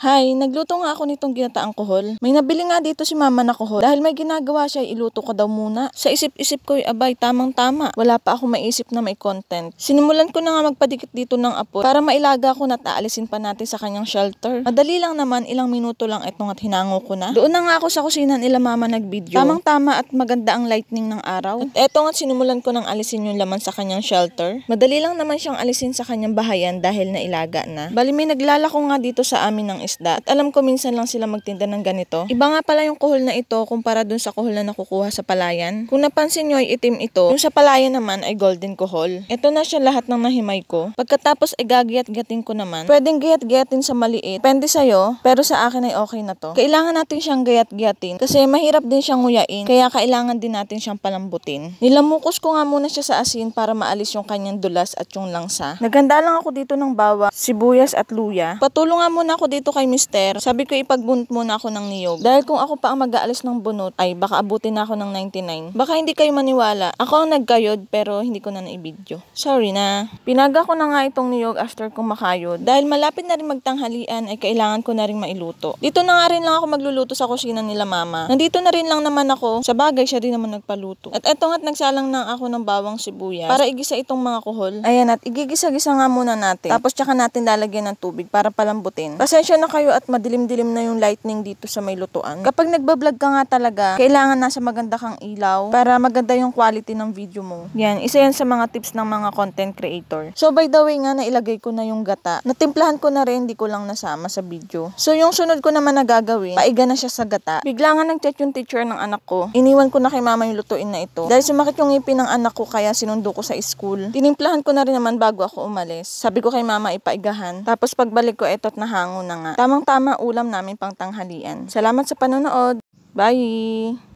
Hi, nagluto nga ako nitong ginataang kuhol. May nabili nga dito si mama na kuhol. Dahil may ginagawa siya, iluto ko daw muna. Sa isip-isip ko, abay, tamang-tama. Wala pa ako maisip na may content. Sinimulan ko na nga magpadikit dito ng apoy para mailaga ko na aalisin pa natin sa kanyang shelter. Madali lang naman, ilang minuto lang itong at hinango ko na. Doon na nga ako sa kusina nila mama nag-video. Tamang-tama at maganda ang lightning ng araw. At eto nga sinimulan ko ng alisin yung laman sa kanyang shelter. Madali lang naman siyang alisin sa kanyang bahayan dahil nailaga na. Bali may naglalako nga dito sa amin ng isda. At alam ko minsan lang sila magtinda ng ganito. Iba nga pala yung kuhol na ito kumpara dun sa kuhol na nakukuha sa palayan. Kung napansin nyo ay itim ito. Yung sa palayan naman ay golden kuhol. Ito na siya lahat ng nahimay ko. Pagkatapos ay gagiyat-giyatin ko naman. Pwedeng giyat-giyatin sa maliit. Depende sa'yo. Pero sa akin ay okay na to. Kailangan natin siyang giyat-giyatin kasi mahirap din siyang nguyain. Kaya kailangan din natin siyang palambutin. Nilamukos ko nga muna siya sa asin para maalis yung kanyang dulas at yung langsa. Naganda lang ako dito ng bawang, sibuyas at luya. Patulong nga muna ako dito kay Mister. Sabi ko ipagbunot muna ako ng niyog. Dahil kung ako pa ang mag-aalis ng bunot, ay baka abutin na ako ng 99. Baka hindi kayo maniwala. Ako ang nagkayod pero hindi ko na naibidyo. Sorry na. Pinaga ko na nga itong niyog after kong makayod. Dahil malapit na rin magtanghalian ay kailangan ko na rin mailuto. Dito na nga rin lang ako magluluto sa kusina nila mama. Nandito na rin lang naman ako. Sa bagay siya din naman nagpaluto. At eto nga't nagsalang na ako ng bawang sibuyas para igisa itong mga kuhol. Ayan at igigisa-gisa nga muna natin. Tapos tsaka natin lalagyan ng tubig para palambutin. Pasensya na kayo at madilim-dilim na yung lightning dito sa may lutuan. Kapag nagbablog ka nga talaga, kailangan nasa maganda kang ilaw para maganda yung quality ng video mo. Yan, isa yan sa mga tips ng mga content creator. So by the way nga, nailagay ko na yung gata. Natimplahan ko na rin, di ko lang nasama sa video. So yung sunod ko naman na gagawin, paiga na siya sa gata. Bigla nga nag-chat yung teacher ng anak ko. Iniwan ko na kay mama yung lutuin na ito. Dahil sumakit yung ngipin ng anak ko kaya sinundo ko sa school. Tinimplahan ko na rin naman bago ako umalis. Sabi ko kay mama ipaigahan. Tapos pagbalik ko eto't nahango na nga. Tamang-tama ulam namin pang tanghalian. Salamat sa panonood. Bye!